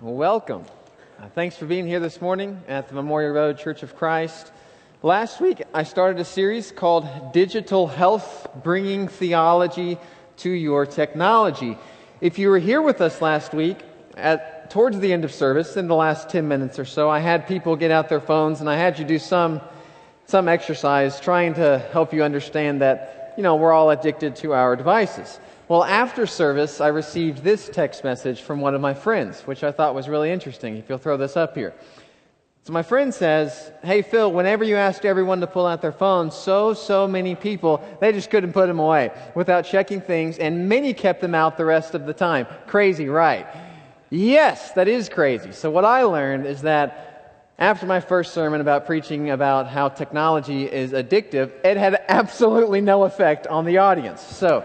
Welcome. Thanks for being here this morning at the Memorial Road Church of Christ. Last week, I started a series called Digital Health, Bringing Theology to Your Technology. If you were here with us last week, towards the end of service, in the last 10 minutes or so, I had people get out their phones and I had you do some exercise trying to help you understand that, we're all addicted to our devices. Well, after service, I received this text message from one of my friends, which I thought was really interesting, if you'll throw this up here. So my friend says, "Hey Phil, whenever you asked everyone to pull out their phones, so many people, they just couldn't put them away without checking things, and many kept them out the rest of the time. Crazy, right?" Yes, that is crazy. So what I learned is that after my first sermon about preaching about how technology is addictive, it had absolutely no effect on the audience. So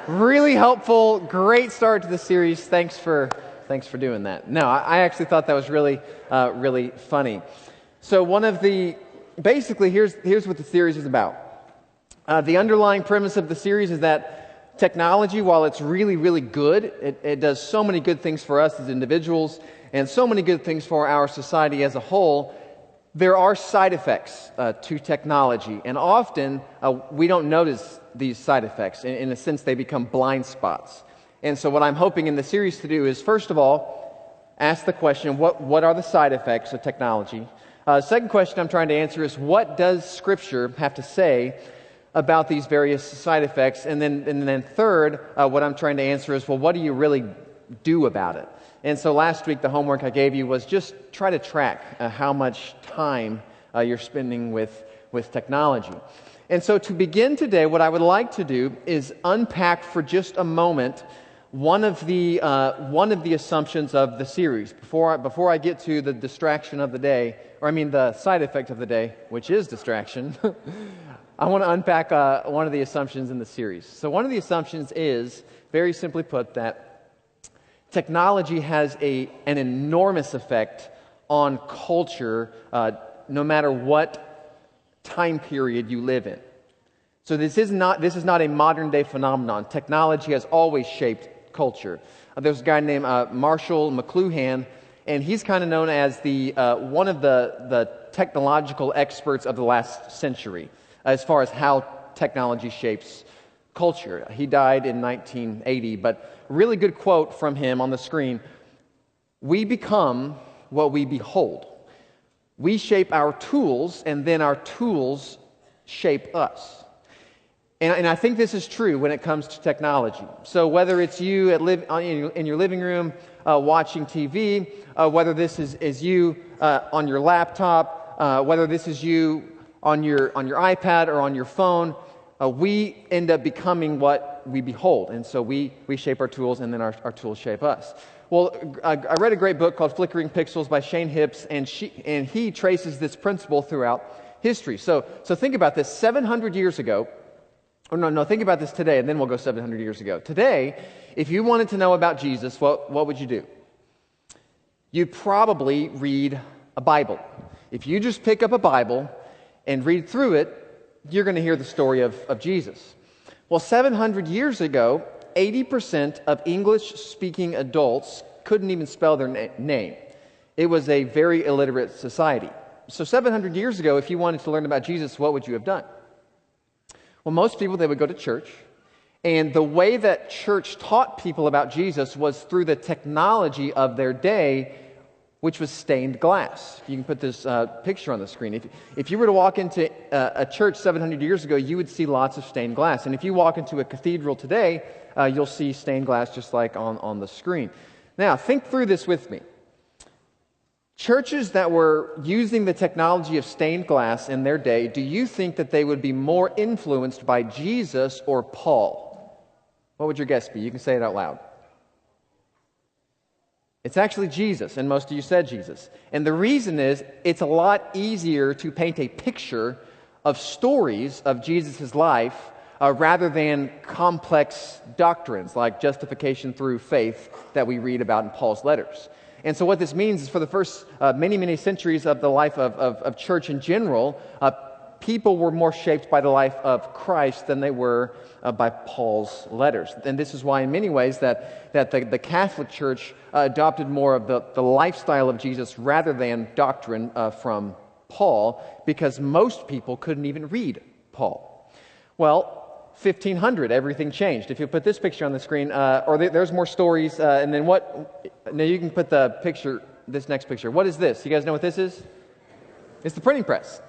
really helpful, great start to the series. Thanks for doing that. No, I actually thought that was really funny. So basically, here's what the series is about. The underlying premise of the series is that technology, while it's really good, it does so many good things for us as individuals and so many good things for our society as a whole. There are side effects to technology, and often we don't notice these side effects. In a sense, they become blind spots. And so what I'm hoping in the series to do is, first of all, ask the question, what are the side effects of technology? Second question I'm trying to answer is, what does Scripture have to say about these various side effects? And then third, what I'm trying to answer is, well, what do you really do about it? And so last week, the homework I gave you was just try to track how much time you're spending with technology. And so to begin today, what I would like to do is unpack for just a moment one of the assumptions of the series. Before I get to the distraction of the day, the side effect of the day, which is distraction, I want to unpack one of the assumptions in the series. So one of the assumptions is, very simply put, that technology has an enormous effect on culture, no matter what time period you live in. So this is not a modern day phenomenon. Technology has always shaped culture. There's a guy named Marshall McLuhan, and he's kind of known as one of the technological experts of the last century as far as how technology shapes culture. He died in 1980, but really good quote from him on the screen. "We become what we behold. We shape our tools, and then our tools shape us." And I think this is true when it comes to technology. So whether it's you in your living room watching TV, whether this is you on your laptop, whether this is you on your iPad or on your phone, we end up becoming what we behold. And so we shape our tools, and then our tools shape us. Well, I read a great book called Flickering Pixels by Shane Hips, and he traces this principle throughout history. So think about this. 700 years ago, think about this today, and then we'll go 700 years ago. Today, if you wanted to know about Jesus, what would you do? You'd probably read a Bible. If you just pick up a Bible and read through it, you're going to hear the story of Jesus. Well, 700 years ago, 80% of English-speaking adults couldn't even spell their name. It was a very illiterate society. So 700 years ago, if you wanted to learn about Jesus, what would you have done? Well, most people, they would go to church. And the way that church taught people about Jesus was through the technology of their day, which was stained glass. You can put this picture on the screen. If you were to walk into a church 700 years ago, you would see lots of stained glass. And if you walk into a cathedral today, you'll see stained glass just like on the screen. Now, think through this with me. Churches that were using the technology of stained glass in their day, do you think that they would be more influenced by Jesus or Paul? What would your guess be? You can say it out loud. It's actually Jesus, and most of you said Jesus. And the reason is, it's a lot easier to paint a picture of stories of Jesus' life rather than complex doctrines like justification through faith that we read about in Paul's letters. And so what this means is, for the first many centuries of the life of church in general, people were more shaped by the life of Christ than they were by Paul's letters. And this is why, in many ways, that the Catholic Church adopted more of the lifestyle of Jesus rather than doctrine from Paul, because most people couldn't even read Paul. Well, 1500, everything changed. If you put this picture on the screen, there's more stories, and then what? Now you can put the picture, this next picture. What is this? You guys know what this is? It's the printing press.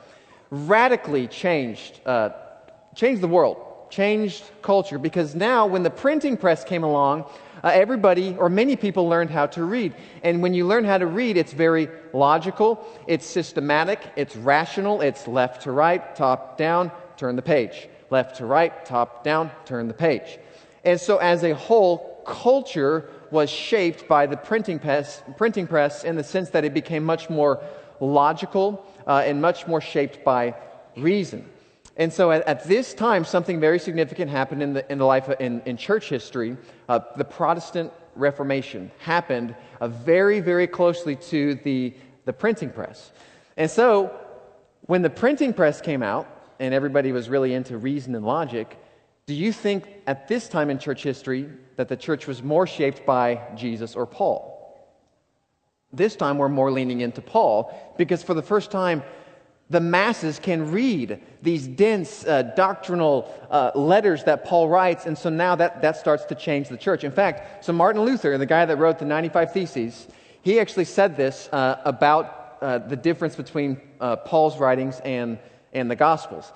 Radically changed the world, changed culture, because now when the printing press came along, everybody, or many people, learned how to read. And when you learn how to read, it's very logical, it's systematic, it's rational, it's left to right, top down, turn the page. Left to right, top down, turn the page. And so as a whole, culture was shaped by the printing press in the sense that it became much more logical and much more shaped by reason. And so at this time, something very significant happened in the life in church history. The Protestant Reformation happened very, very closely to the printing press. And so when the printing press came out and everybody was really into reason and logic, do you think at this time in church history that the church was more shaped by Jesus or Paul? This time we're more leaning into Paul, because for the first time, the masses can read these dense doctrinal letters that Paul writes, and so now that starts to change the church. In fact, so Martin Luther, the guy that wrote the 95 Theses, he actually said this about the difference between Paul's writings and the Gospels.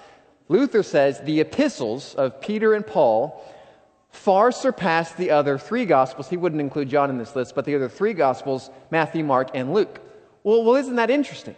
Luther says the epistles of Peter and Paul far surpass the other three Gospels. He wouldn't include John in this list, but the other three Gospels, Matthew, Mark, and Luke. Well, isn't that interesting?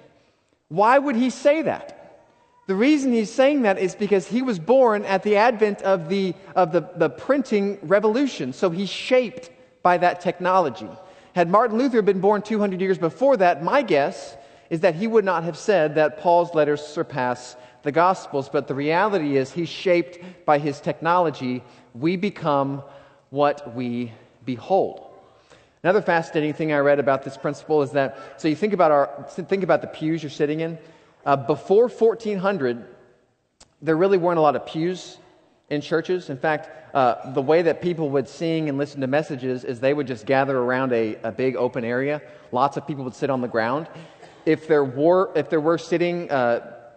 Why would he say that? The reason he's saying that is because he was born at the advent of the printing revolution, so he's shaped by that technology. Had Martin Luther been born 200 years before that, my guess is that he would not have said that Paul's letters surpass the Gospels, but the reality is he's shaped by his technology. We become what we behold. Another fascinating thing I read about this principle is that, so you think about the pews you're sitting in. Before 1400, there really weren't a lot of pews in churches. In fact, the way that people would sing and listen to messages is they would just gather around a big open area. Lots of people would sit on the ground. If there were sitting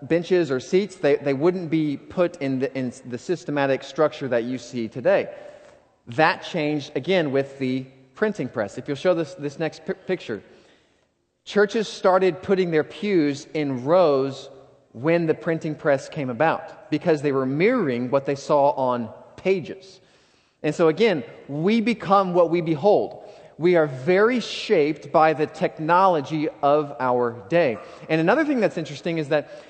benches or seats, they wouldn't be put in the systematic structure that you see today. That changed again with the printing press. If you'll show this next picture, churches started putting their pews in rows when the printing press came about, because they were mirroring what they saw on pages. And so again, we become what we behold. We are very shaped by the technology of our day. And another thing that's interesting is that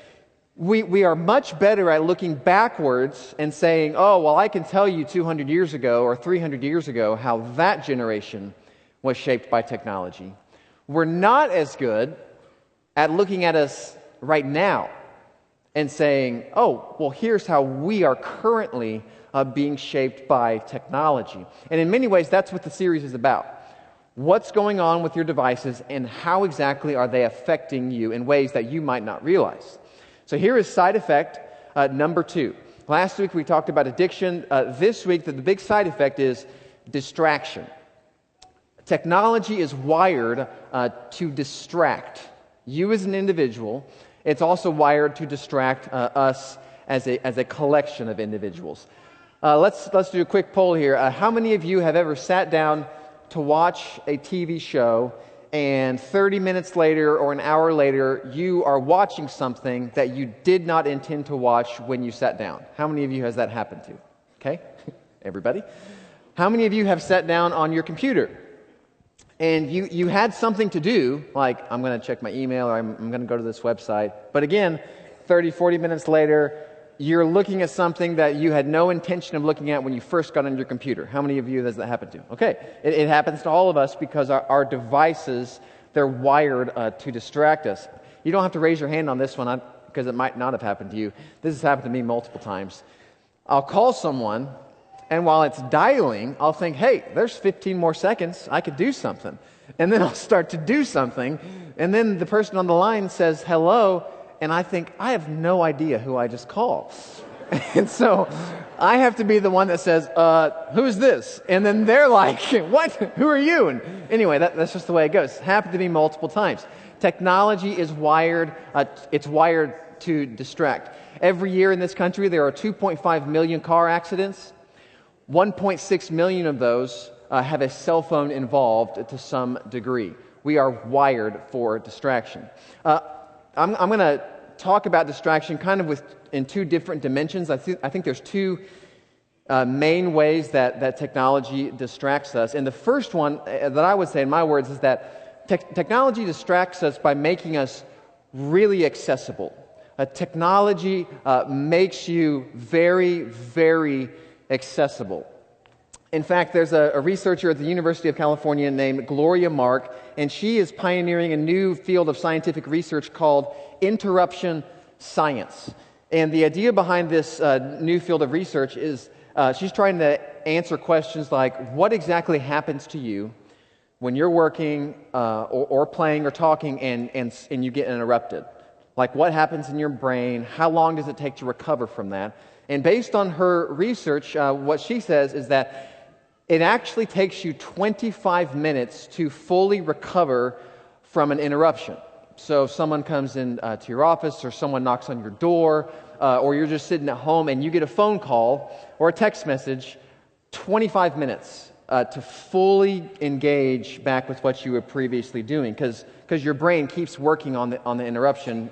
we are much better at looking backwards and saying, oh, well, I can tell you 200 years ago or 300 years ago how that generation was shaped by technology. We're not as good at looking at us right now and saying, oh, well, here's how we are currently being shaped by technology. And in many ways, that's what the series is about. What's going on with your devices and how exactly are they affecting you in ways that you might not realize? So here is side effect number 2. Last week we talked about addiction. This week the big side effect is distraction. Technology is wired to distract you as an individual. It's also wired to distract us as a collection of individuals. Let's do a quick poll here. How many of you have ever sat down to watch a TV show and 30 minutes later or an hour later, you are watching something that you did not intend to watch when you sat down? How many of you has that happened to? Okay, everybody. How many of you have sat down on your computer and you had something to do, like I'm going to check my email or I'm going to go to this website, but again, 30, 40 minutes later, you're looking at something that you had no intention of looking at when you first got on your computer. How many of you does that happen to? Okay, it happens to all of us because our devices, they're wired to distract us. You don't have to raise your hand on this one because it might not have happened to you. This has happened to me multiple times. I'll call someone, and while it's dialing, I'll think, hey, there's 15 more seconds. I could do something. And then I'll start to do something, and then the person on the line says hello, and I think, I have no idea who I just called. And so I have to be the one that says, who's this? And then they're like, what? Who are you? And anyway, that's just the way it goes. It happened to me multiple times. Technology is wired, it's wired to distract. Every year in this country, there are 2.5 million car accidents. 1.6 million of those have a cell phone involved to some degree. We are wired for distraction. I'm going to talk about distraction kind of in two different dimensions. I think there's two main ways that technology distracts us. And the first one that I would say in my words is that technology distracts us by making us really accessible. Technology makes you very, very accessible. In fact, there's a researcher at the University of California named Gloria Mark, and she is pioneering a new field of scientific research called interruption science. And the idea behind this new field of research is she's trying to answer questions like, what exactly happens to you when you're working or playing or talking and you get interrupted? Like, what happens in your brain? How long does it take to recover from that? And based on her research, what she says is that it actually takes you 25 minutes to fully recover from an interruption. So if someone comes in to your office, or someone knocks on your door, or you're just sitting at home and you get a phone call or a text message, 25 minutes to fully engage back with what you were previously doing, because your brain keeps working on the interruption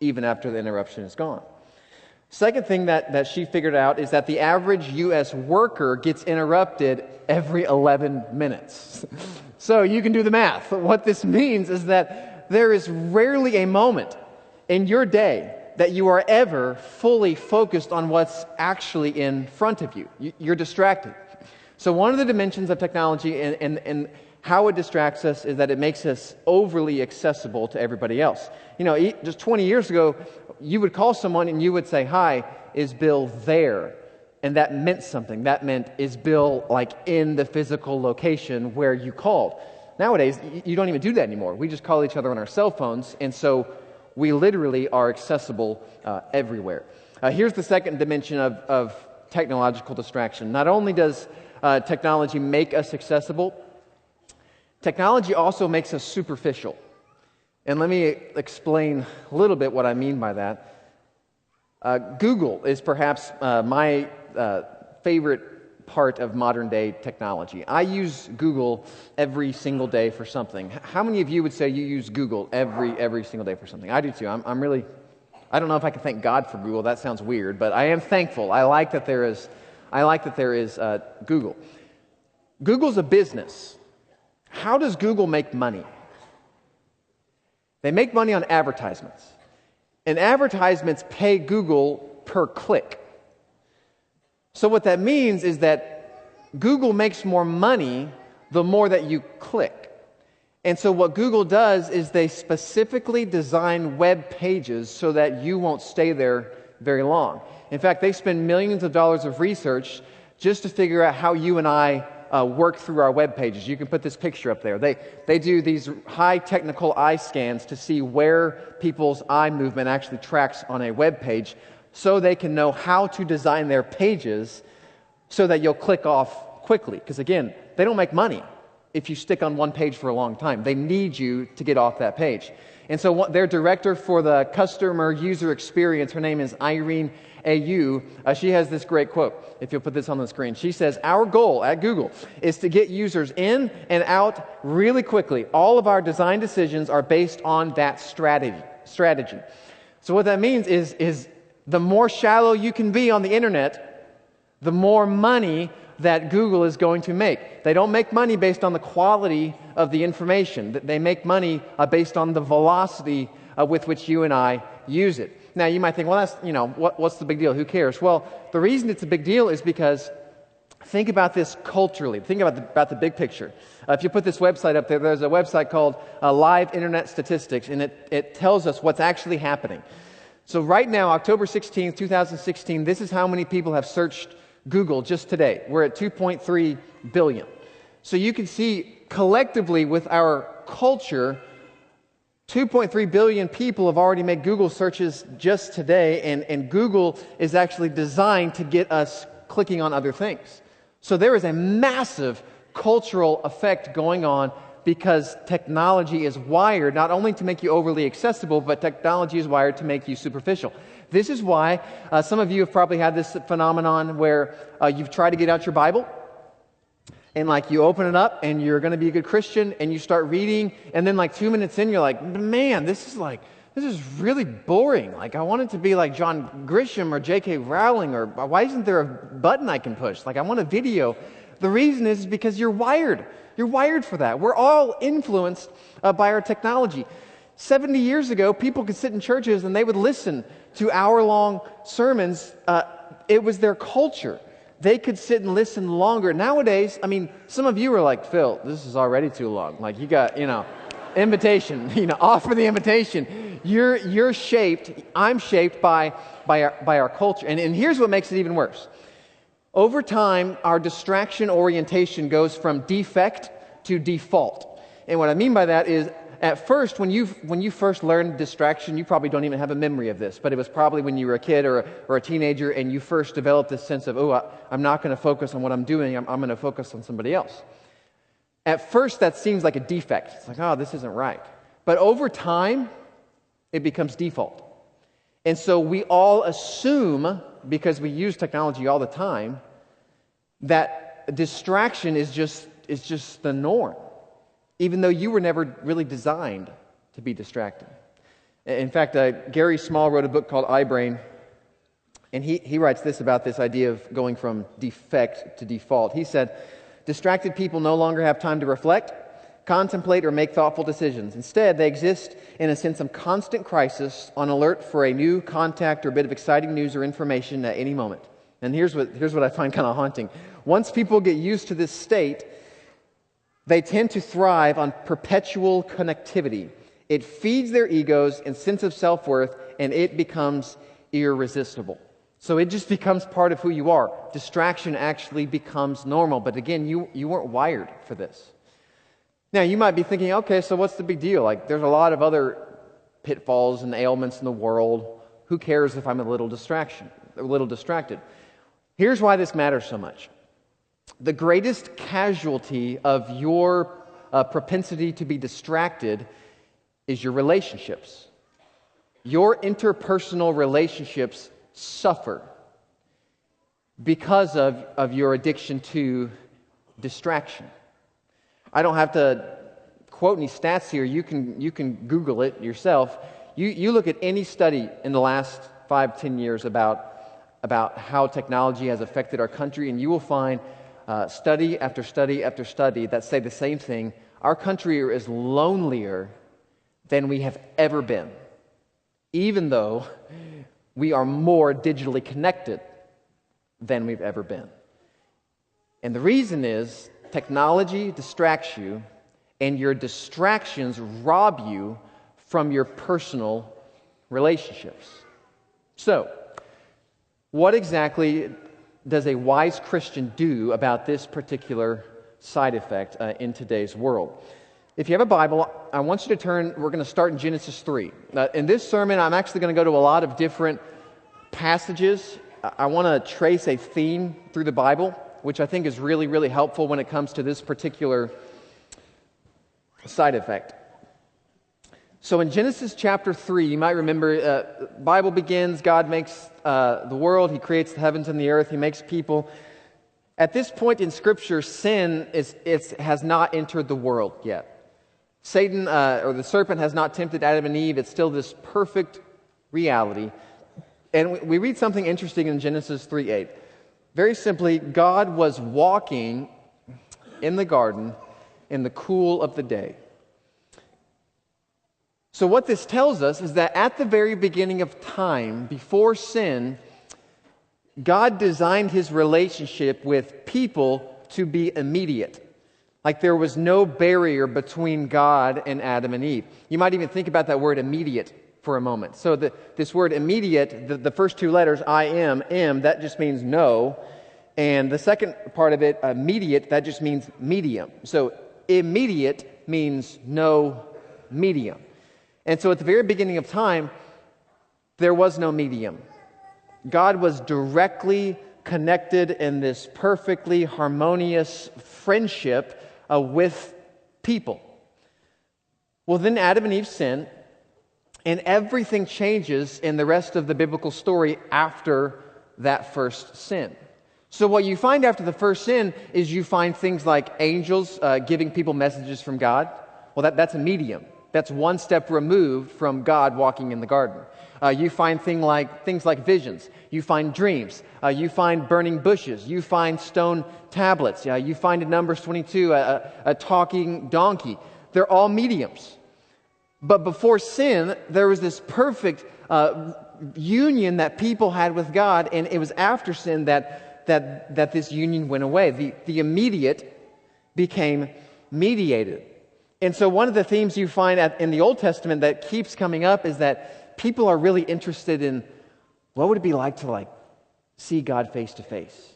even after the interruption is gone. Second thing that she figured out is that the average U.S. worker gets interrupted every 11 minutes. So you can do the math. What this means is that there is rarely a moment in your day that you are ever fully focused on what's actually in front of you. You're distracted. So one of the dimensions of technology and how it distracts us is that it makes us overly accessible to everybody else. You know, just 20 years ago, you would call someone and you would say, "Hi, is Bill there?" And that meant something. That meant, is Bill like in the physical location where you called? Nowadays, you don't even do that anymore. We just call each other on our cell phones, and so we literally are accessible everywhere. Here's the second dimension of technological distraction. Not only does technology make us accessible, technology also makes us superficial. And let me explain a little bit what I mean by that. Google is perhaps my favorite part of modern day technology. I use Google every single day for something. How many of you would say you use Google every single day for something? I do too. I'm really, I don't know if I can thank God for Google. That sounds weird, but I am thankful. I like that there is Google. Google's a business. How does Google make money? They make money on advertisements. And advertisements pay Google per click. So what that means is that Google makes more money the more that you click. And so what Google does is they specifically design web pages so that you won't stay there very long. In fact, they spend millions of dollars of research just to figure out how you and I work through our web pages. You can put this picture up there. They do these high technical eye scans to see where people's eye movement actually tracks on a web page, so they can know how to design their pages so that you'll click off quickly. Because again, they don't make money if you stick on one page for a long time. They need you to get off that page. And so their director for the customer user experience, her name is Irene Au, she has this great quote, if you'll put this on the screen. She says, "Our goal at Google is to get users in and out really quickly. All of our design decisions are based on that strategy." So what that means is the more shallow you can be on the internet, the more money that Google is going to make. They don't make money based on the quality of the information. They make money based on the velocity with which you and I use it. Now, you might think, well, that's, what's the big deal? Who cares? Well, the reason it's a big deal is because think about this culturally. Think about the big picture. If you put this website up there, there's a website called Live Internet Statistics, and it tells us what's actually happening. So right now, October 16th, 2016, this is how many people have searched Google just today. We're at 2.3 billion. So you can see collectively with our culture, 2.3 billion people have already made Google searches just today, and Google is actually designed to get us clicking on other things. So there is a massive cultural effect going on because technology is wired not only to make you overly accessible, but technology is wired to make you superficial. This is why some of you have probably had this phenomenon where you've tried to get out your Bible, and like you open it up and you're going to be a good Christian and you start reading, and then like 2 minutes in you're like, man, this is really boring. Like I want it to be like John Grisham or J.K. Rowling, or why isn't there a button I can push? Like I want a video. The reason is because you're wired. You're wired for that. We're all influenced by our technology. 70 years ago, people could sit in churches and they would listen to hour-long sermons. It was their culture. They could sit and listen longer. Nowadays, I mean, some of you are like, Phil, this is already too long. Like you got, invitation, offer the invitation. You're shaped, I'm shaped by our culture. And here's what makes it even worse. Over time, our distraction orientation goes from defect to default. And what I mean by that is, at first, when you first learned distraction, you probably don't even have a memory of this, but it was probably when you were a kid or a teenager and you first developed this sense of, I'm not going to focus on what I'm doing, I'm going to focus on somebody else. At first, that seems like a defect. It's like, this isn't right. But over time, it becomes default. And so we all assume, because we use technology all the time, that distraction is just the norm, even though you were never really designed to be distracted. In fact, Gary Small wrote a book called iBrain, and he writes this about this idea of going from defect to default. He said, distracted people no longer have time to reflect, contemplate, or make thoughtful decisions. Instead, they exist in a sense of constant crisis, on alert for a new contact or bit of exciting news or information at any moment. And here's what I find kind of haunting. Once people get used to this state, they tend to thrive on perpetual connectivity. It feeds their egos and sense of self-worth, and it becomes irresistible. So it just becomes part of who you are. Distraction actually becomes normal. But again, you weren't wired for this. Now, you might be thinking, okay, so what's the big deal? Like, there's a lot of other pitfalls and ailments in the world. Who cares if I'm a little distracted? Here's why this matters so much. The greatest casualty of your propensity to be distracted is your relationships. Your interpersonal relationships suffer because of your addiction to distraction. I don't have to quote any stats here. You can Google it yourself. You look at any study in the last 5-10 years about how technology has affected our country, and you will find study after study after study that say the same thing. Our country is lonelier than we have ever been, even though we are more digitally connected than we've ever been. And the reason is technology distracts you, and your distractions rob you from your personal relationships. So, what exactly does a wise Christian do about this particular side effect in today's world? If you have a Bible, I want you to turn, we're going to start in Genesis 3. In this sermon, I'm actually going to go to a lot of different passages. I want to trace a theme through the Bible, which I think is really, really helpful when it comes to this particular side effect. So in Genesis chapter 3, you might remember, Bible begins, God makes the world, He creates the heavens and the earth, He makes people. At this point in Scripture, sin has not entered the world yet. Satan, or the serpent, has not tempted Adam and Eve. It's still this perfect reality. And we read something interesting in Genesis 3:8. Very simply, God was walking in the garden in the cool of the day. So what this tells us is that at the very beginning of time, before sin, God designed His relationship with people to be immediate. Like there was no barrier between God and Adam and Eve. You might even think about that word immediate for a moment. So this word immediate, the first two letters, I am, that just means no. And the second part of it, immediate, that just means medium. So immediate means no medium. And so at the very beginning of time, there was no medium. God was directly connected in this perfectly harmonious friendship with people. Well, then Adam and Eve sin, and everything changes in the rest of the biblical story after that first sin. So what you find after the first sin is you find things like angels giving people messages from God. Well, that's a medium. That's one step removed from God walking in the garden. You find things like visions. You find dreams. You find burning bushes. You find stone tablets. You find in Numbers 22 a talking donkey. They're all mediums. But before sin, there was this perfect union that people had with God, and it was after sin that this union went away. The immediate became mediated. And so one of the themes you find in the Old Testament that keeps coming up is that people are really interested in what would it be like to see God face to face.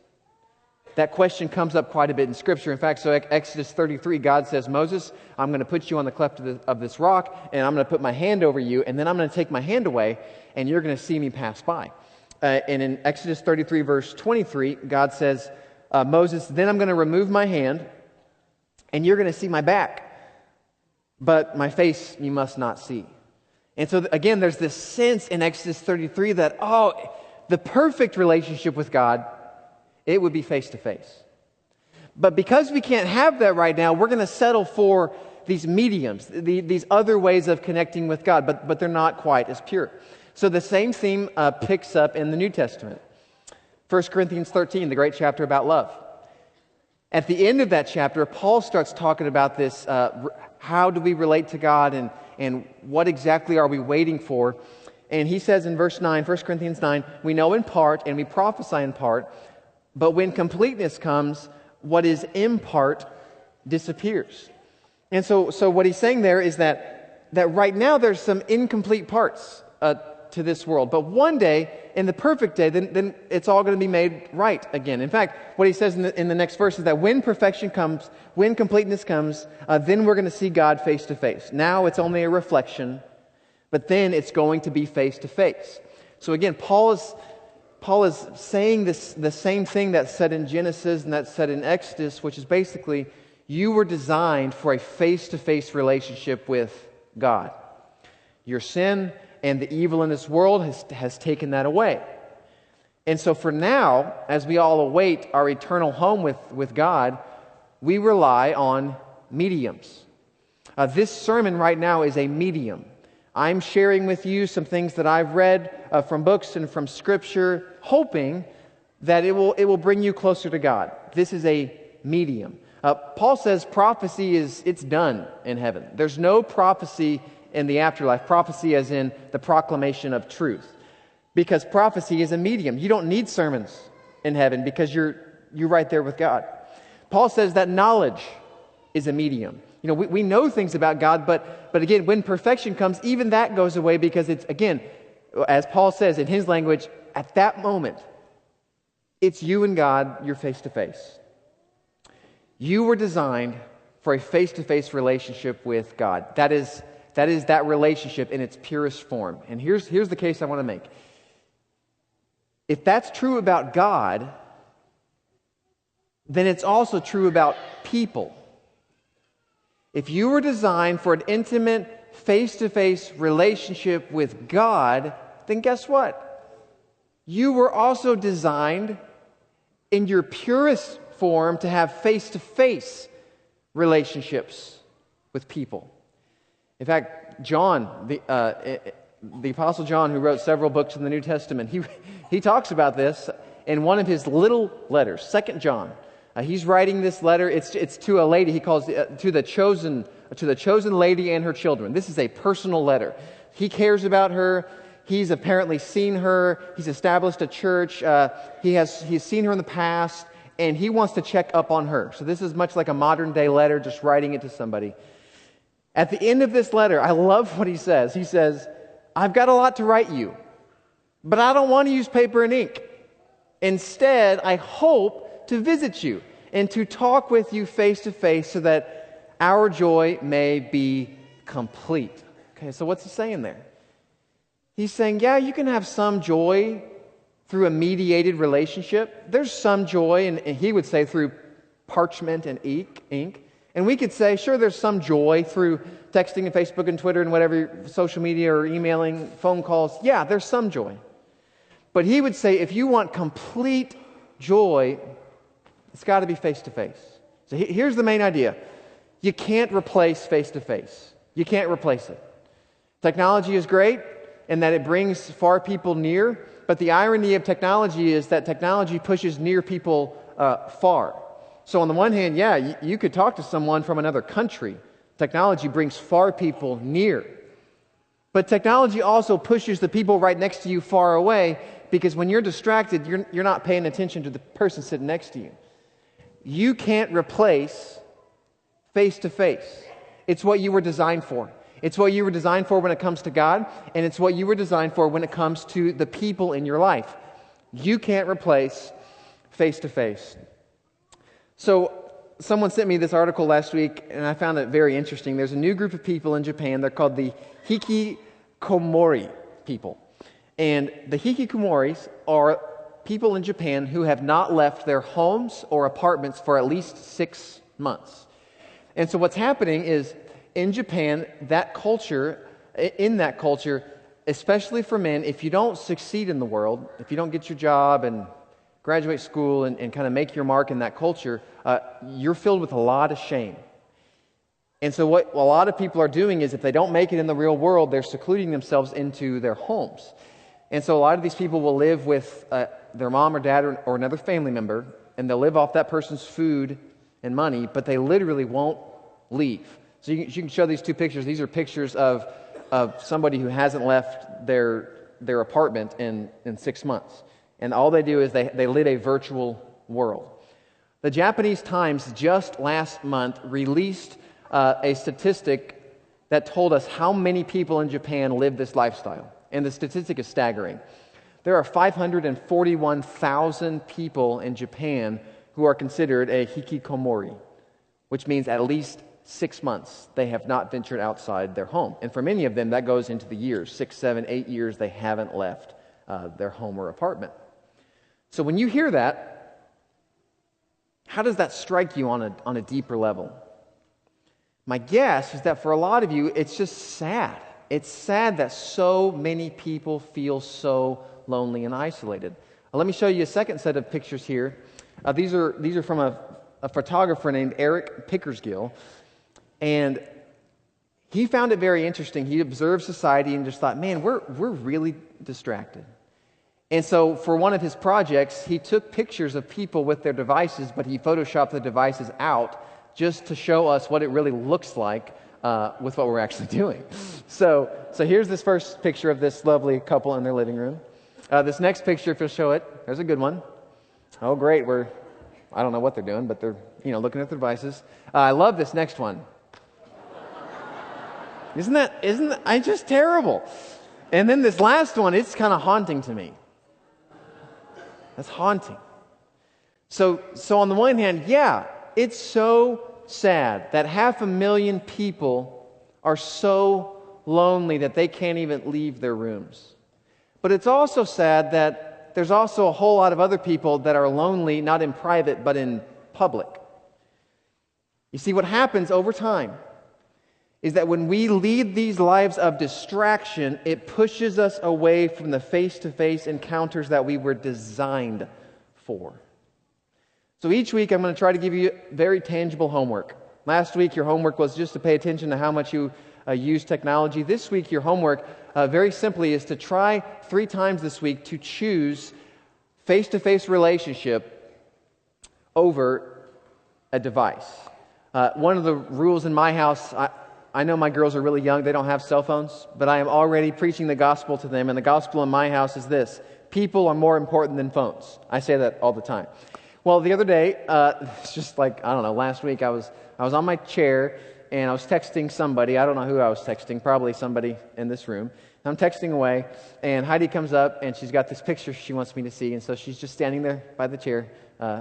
That question comes up quite a bit in Scripture. In fact, so Exodus 33, God says, Moses, I'm going to put you on the cleft of this rock, and I'm going to put my hand over you, and then I'm going to take my hand away, and you're going to see me pass by. And in Exodus 33, verse 23, God says, Moses, then I'm going to remove my hand, and you're going to see my back, but my face you must not see. And so again, there's this sense in Exodus 33 that, the perfect relationship with God, it would be face to face. But because we can't have that right now, we're going to settle for these mediums, these other ways of connecting with God, but they're not quite as pure. So the same theme picks up in the New Testament. 1 Corinthians 13, the great chapter about love. At the end of that chapter, Paul starts talking about this, how do we relate to God and what exactly are we waiting for? And he says in verse 9, 1 Corinthians 9, we know in part and we prophesy in part, but when completeness comes, what is in part disappears. And so what he's saying there is that right now there's some incomplete parts to this world. But one day, in the perfect day, then it's all going to be made right again. In fact, what he says in the next verse is that when perfection comes, when completeness comes, then we're going to see God face to face. Now it's only a reflection, but then it's going to be face to face. So again, Paul is saying the same thing that's said in Genesis and that's said in Exodus, which is basically, you were designed for a face-to-face relationship with God. Your sin and the evil in this world has taken that away. And so for now, as we all await our eternal home with God, we rely on mediums. This sermon right now is a medium. I'm sharing with you some things that I've read from books and from Scripture, hoping that it will bring you closer to God. This is a medium. Paul says prophecy it's done in heaven. There's no prophecy in the afterlife. Prophecy as in the proclamation of truth. Because prophecy is a medium. You don't need sermons in heaven because you're right there with God. Paul says that knowledge is a medium. You know, we know things about God, but again, when perfection comes, even that goes away because it's, again, as Paul says in his language, at that moment, it's you and God, you're face to face. You were designed for a face-to-face relationship with God. That is that relationship in its purest form. And here's the case I want to make. If that's true about God, then it's also true about people. If you were designed for an intimate, face-to-face relationship with God, then guess what? You were also designed in your purest form to have face-to-face relationships with people. In fact, John, the Apostle John, who wrote several books in the New Testament, he talks about this in one of his little letters, 2 John. He's writing this letter. It's to a lady. He calls it to the chosen lady and her children. This is a personal letter. He cares about her. He's apparently seen her. He's established a church. He's seen her in the past, and he wants to check up on her. So this is much like a modern day letter, just writing it to somebody. At the end of this letter, I love what he says. He says, "I've got a lot to write you, but I don't want to use paper and ink. Instead, I hope to visit you and to talk with you face to face so that our joy may be complete." Okay, so what's he saying there? He's saying, yeah, you can have some joy through a mediated relationship. There's some joy, and he would say through parchment and ink. And we could say, sure, there's some joy through texting and Facebook and Twitter and whatever, social media or emailing, phone calls. Yeah, there's some joy. But he would say, if you want complete joy, it's got to be face-to-face. So here's the main idea. You can't replace face-to-face. You can't replace it. Technology is great in that it brings far people near, but the irony of technology is that technology pushes near people far. So on the one hand, yeah, you could talk to someone from another country. Technology brings far people near. But technology also pushes the people right next to you far away, because when you're distracted, you're not paying attention to the person sitting next to you. You can't replace face-to-face. It's what you were designed for. It's what you were designed for when it comes to God, and it's what you were designed for when it comes to the people in your life. You can't replace face-to-face. So someone sent me this article last week, and I found it very interesting. There's a new group of people in Japan. They're called the Hikikomori people. And the Hikikomoris are people in Japan who have not left their homes or apartments for at least 6 months. And so what's happening is, in Japan, in that culture, especially for men, if you don't succeed in the world, if you don't get your job and graduate school and kind of make your mark in that culture, you're filled with a lot of shame. And so what a lot of people are doing is, if they don't make it in the real world, they're secluding themselves into their homes. And so a lot of these people will live with their mom or dad or another family member, and they'll live off that person's food and money, but they literally won't leave. So you can show these two pictures. These are pictures of somebody who hasn't left their apartment in 6 months. And all they do is they live a virtual world. The Japanese Times just last month released a statistic that told us how many people in Japan live this lifestyle. And the statistic is staggering. There are 541,000 people in Japan who are considered a hikikomori, which means at least 6 months they have not ventured outside their home. And for many of them, that goes into the years, 6, 7, 8 years they haven't left their home or apartment. So when you hear that, how does that strike you on a deeper level? My guess is that for a lot of you, it's just sad. It's sad that so many people feel so lonely and isolated. Let me show you a second set of pictures here. These are from a photographer named Eric Pickersgill, and he found it very interesting. He observed society and just thought, man, we're really distracted. And so for one of his projects, he took pictures of people with their devices, but he photoshopped the devices out just to show us what it really looks like with what we're actually doing. So here's this first picture of this lovely couple in their living room. This next picture, if you'll show it, there's a good one. Oh, great. I don't know what they're doing, but they're looking at their devices. I love this next one. Isn't that just terrible? And then this last one, it's kind of haunting to me. That's haunting. So on the one hand, yeah, it's so sad that 500,000 people are so lonely that they can't even leave their rooms. But it's also sad that there's also a whole lot of other people that are lonely, not in private, but in public. You see, what happens over time is that when we lead these lives of distraction, it pushes us away from the face-to-face encounters that we were designed for. So each week I'm going to try to give you very tangible homework. Last week your homework was just to pay attention to how much you use technology. This week your homework, very simply, is to try 3 times this week to choose face-to-face relationship over a device. One of the rules in my house, I know my girls are really young, they don't have cell phones, but I am already preaching the gospel to them, and the gospel in my house is this: people are more important than phones. I say that all the time. Well, the other day, it's just like, I don't know, last week I was on my chair and I was texting somebody. I don't know who I was texting, probably somebody in this room. I'm texting away, and Heidi comes up and she's got this picture she wants me to see, and so she's just standing there by the chair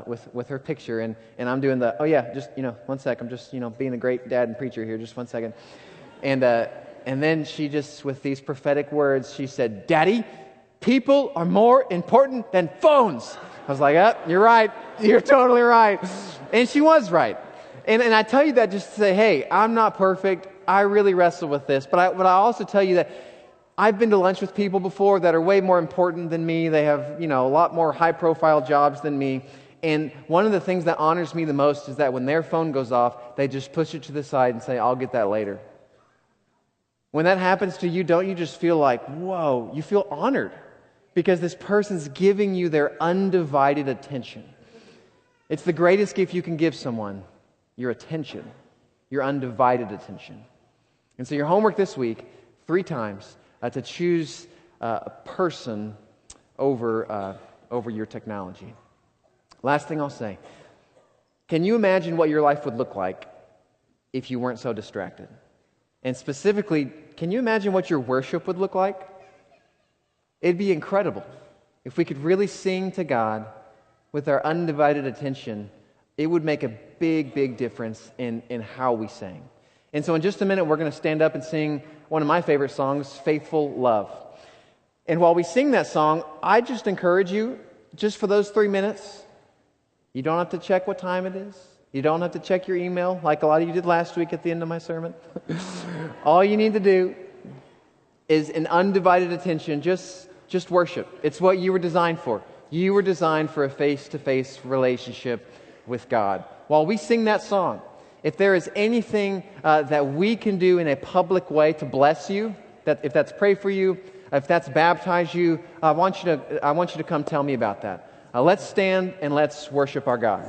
with her picture, and I'm doing the, oh yeah, just, 1 sec, I'm just, being a great dad and preacher here, just 1 second. And And then she just, with these prophetic words, she said, "Daddy, people are more important than phones." I was like, you're right. You're totally right. And she was right. And I tell you that just to say, hey, I'm not perfect. I really wrestle with this. But I also tell you that I've been to lunch with people before that are way more important than me. They have, a lot more high-profile jobs than me. And one of the things that honors me the most is that when their phone goes off, they just push it to the side and say, "I'll get that later." When that happens to you, don't you just feel like, whoa, you feel honored because this person's giving you their undivided attention. It's the greatest gift you can give someone, your attention, your undivided attention. And so your homework this week, 3 times, to choose a person over your technology. Last thing I'll say, can you imagine what your life would look like if you weren't so distracted? And specifically, can you imagine what your worship would look like? It'd be incredible. If we could really sing to God with our undivided attention, it would make a big, big difference in how we sang. And so in just a minute, we're going to stand up and sing one of my favorite songs, "Faithful Love." And while we sing that song, I just encourage you, just for those 3 minutes, you don't have to check what time it is. You don't have to check your email like a lot of you did last week at the end of my sermon. All you need to do is an undivided attention, just worship. It's what you were designed for. You were designed for a face-to-face relationship with God. While we sing that song, if there is anything that we can do in a public way to bless you, if that's pray for you, if that's baptize you, I want you to come tell me about that. Let's stand and let's worship our God.